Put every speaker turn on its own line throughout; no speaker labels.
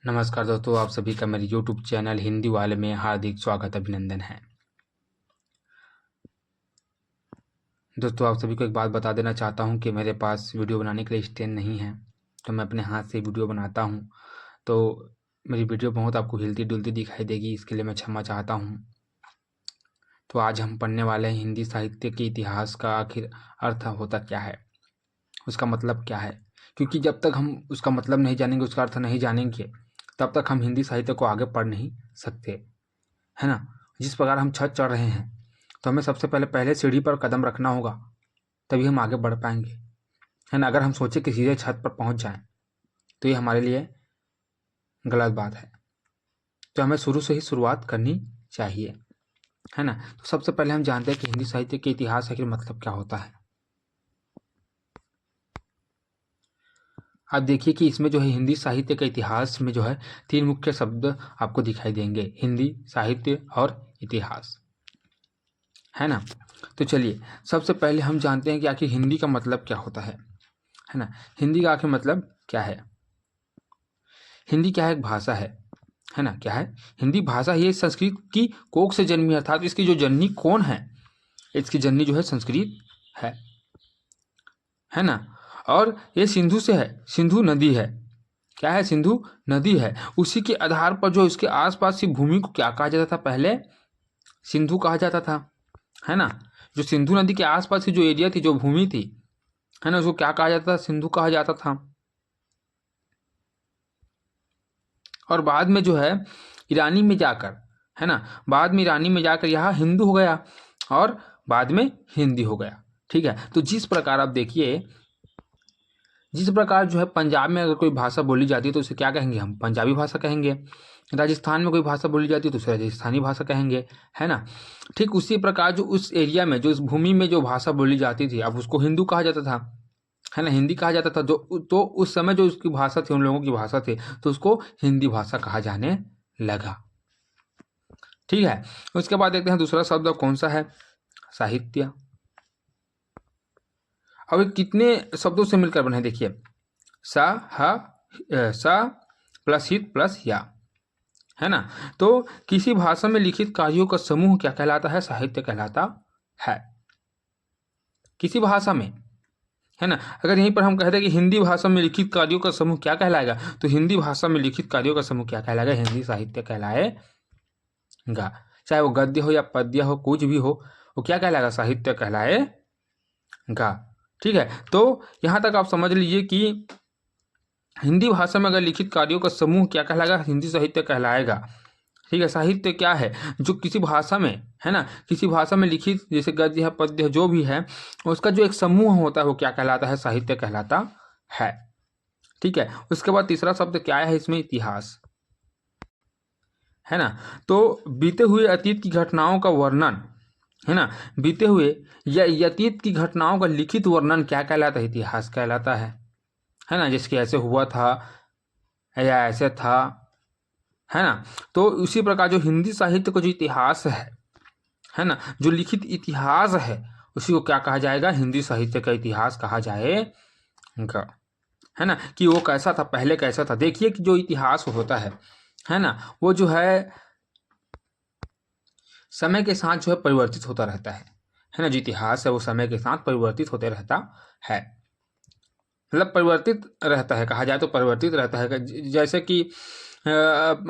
नमस्कार दोस्तों, आप सभी का मेरे YouTube चैनल हिंदी वाले में हार्दिक स्वागत अभिनंदन है। दोस्तों, आप सभी को एक बात बता देना चाहता हूं कि मेरे पास वीडियो बनाने के लिए स्टैंड नहीं है, तो मैं अपने हाथ से वीडियो बनाता हूं। तो मेरी वीडियो बहुत आपको हिलती डुलती दिखाई देगी, इसके लिए मैं क्षमा चाहता हूं। तो आज हम पढ़ने वाले हैं हिंदी साहित्य के इतिहास का आखिर अर्थ होता क्या है, उसका मतलब क्या है। क्योंकि जब तक हम उसका मतलब नहीं जानेंगे, उसका अर्थ नहीं जानेंगे, तब तक हम हिंदी साहित्य को आगे पढ़ नहीं सकते, है ना। जिस प्रकार हम छत चढ़ रहे हैं, तो हमें सबसे पहले सीढ़ी पर कदम रखना होगा, तभी हम आगे बढ़ पाएंगे, है ना। अगर हम सोचे कि सीधे छत पर पहुंच जाएं, तो ये हमारे लिए गलत बात है। तो हमें शुरू से ही शुरुआत करनी चाहिए, है ना। तो सबसे पहले हम जानते हैं कि हिंदी साहित्य के इतिहास आखिर मतलब क्या होता है। आप देखिए कि इसमें जो है हिंदी साहित्य के इतिहास में जो है 3 मुख्य शब्द आपको दिखाई देंगे, हिंदी साहित्य और इतिहास, है ना। तो चलिए सबसे पहले हम जानते हैं कि आखिर हिंदी का मतलब क्या होता है ना। हिंदी का आखिर मतलब क्या है। हिंदी क्या है, एक भाषा है ना। क्या है, हिंदी भाषा ये संस्कृत की कोख से जन्मी, अर्थात इसकी जो जननी कौन है, इसकी जननी जो है संस्कृत है ना। और ये सिंधु से है, सिंधु नदी है। क्या है, सिंधु नदी है। उसी के आधार पर जो इसके आसपास की भूमि को क्या कहा जाता था, पहले सिंधु कहा जाता था, है ना। जो सिंधु नदी के आसपास की जो एरिया थी, जो भूमि थी, है ना, उसको क्या कहा जाता था, सिंधु कहा जाता था। और बाद में जो है ईरानी में जाकर, है ना, बाद में ईरानी में जाकर यहाँ हिंदू हो गया और बाद में हिंदी हो गया। ठीक है। तो जिस प्रकार आप देखिए, जिस प्रकार जो है पंजाब में अगर कोई भाषा बोली जाती है तो उसे क्या कहेंगे, हम पंजाबी भाषा कहेंगे। राजस्थान में कोई भाषा बोली जाती है तो उसे राजस्थानी भाषा कहेंगे, है ना। ठीक उसी प्रकार जो उस एरिया में, जो उस भूमि में जो भाषा बोली जाती थी, अब उसको हिंदू कहा जाता था, है ना, हिंदी कहा जाता था। जो तो उस समय जो उसकी भाषा थी, उन लोगों की भाषा थी, तो उसको हिंदी भाषा कहा जाने लगा। ठीक है। उसके बाद देखते हैं दूसरा शब्द कौन सा है, साहित्य। अब ये कितने शब्दों से मिलकर बने, देखिए, सा सा प्लस हित प्लस या, है ना। तो किसी भाषा में लिखित कार्यों का समूह क्या कहलाता है, साहित्य कहलाता है। किसी भाषा में, है ना। अगर यहीं पर हम कहते हैं कि हिंदी भाषा में लिखित कार्यों का समूह क्या कहलाएगा, तो हिंदी भाषा में लिखित कार्यों का समूह क्या कहलाएगा, हिंदी साहित्य कहलाएगा। चाहे वो गद्य हो या पद्य हो, कुछ भी हो, वो क्या कहलाएगा, साहित्य कहलाएगा। ठीक है। तो यहां तक आप समझ लीजिए कि हिंदी भाषा में अगर लिखित कार्यों का समूह क्या कहलाएगा, हिंदी साहित्य कहलाएगा। ठीक है। साहित्य क्या है, जो किसी भाषा में, है ना, किसी भाषा में लिखित, जैसे गद्य है, पद्य है, जो भी है, उसका जो एक समूह होता है वो क्या कहलाता है, साहित्य कहलाता है। ठीक है। उसके बाद तीसरा शब्द क्या है इसमें, इतिहास, है ना। तो बीते हुए अतीत की घटनाओं का वर्णन, है ना, बीते हुए या अतीत की घटनाओं का लिखित वर्णन क्या कहलाता है, इतिहास कहलाता है ना। जिसके ऐसे हुआ था या ऐसे था, है ना। तो उसी प्रकार जो हिंदी साहित्य का जो इतिहास है ना, जो लिखित इतिहास है, उसी को क्या कहा जाएगा, हिंदी साहित्य का इतिहास कहा जाएगा, है ना। कि वो कैसा था, पहले कैसा था। देखिए कि जो इतिहास होता है ना, वो जो है समय के साथ जो है परिवर्तित होता रहता है ना। जो इतिहास है वो समय के साथ परिवर्तित होते रहता है, मतलब परिवर्तित रहता है, कहा जाए तो परिवर्तित रहता है। जैसे कि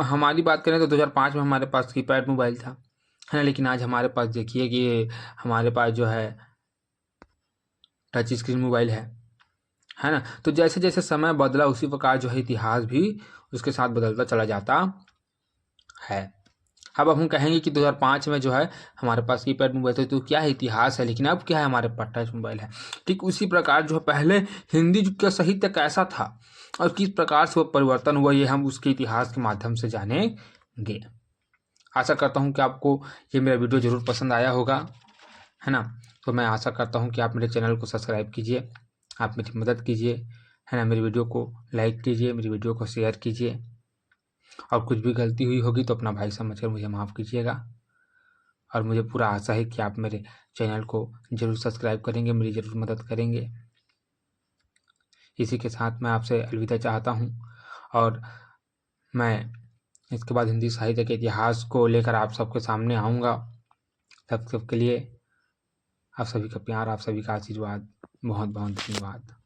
हमारी बात करें तो 2005 में हमारे पास कीपैड मोबाइल था, है ना। लेकिन आज हमारे पास देखिए कि हमारे पास जो है टच स्क्रीन मोबाइल है ना। तो जैसे जैसे समय बदला, उसी प्रकार जो है इतिहास भी उसके साथ बदलता चला जाता है। अब हम कहेंगे कि 2005 में जो है हमारे पास कीपैड मोबाइल था, तो क्या है, इतिहास है। लेकिन अब क्या है, हमारे पास टच मोबाइल है। ठीक उसी प्रकार जो है पहले हिंदी का साहित्य कैसा था और किस प्रकार से वो परिवर्तन हुआ, ये हम उसके इतिहास के माध्यम से जानेंगे। आशा करता हूँ कि आपको ये मेरा वीडियो ज़रूर पसंद आया होगा, है ना। तो मैं आशा करता हूँ कि आप मेरे चैनल को सब्सक्राइब कीजिए, आप मेरी मदद कीजिए, है ना। मेरी वीडियो को लाइक कीजिए, मेरी वीडियो को शेयर कीजिए, और कुछ भी गलती हुई होगी तो अपना भाई समझकर मुझे माफ़ कीजिएगा। और मुझे पूरा आशा है कि आप मेरे चैनल को ज़रूर सब्सक्राइब करेंगे, मेरी ज़रूर मदद करेंगे। इसी के साथ मैं आपसे अलविदा चाहता हूँ, और मैं इसके बाद हिंदी साहित्य के इतिहास को लेकर आप सबके सामने आऊँगा। तब तक के लिए आप सभी का प्यार, आप सभी का आशीर्वाद, बहुत बहुत धन्यवाद।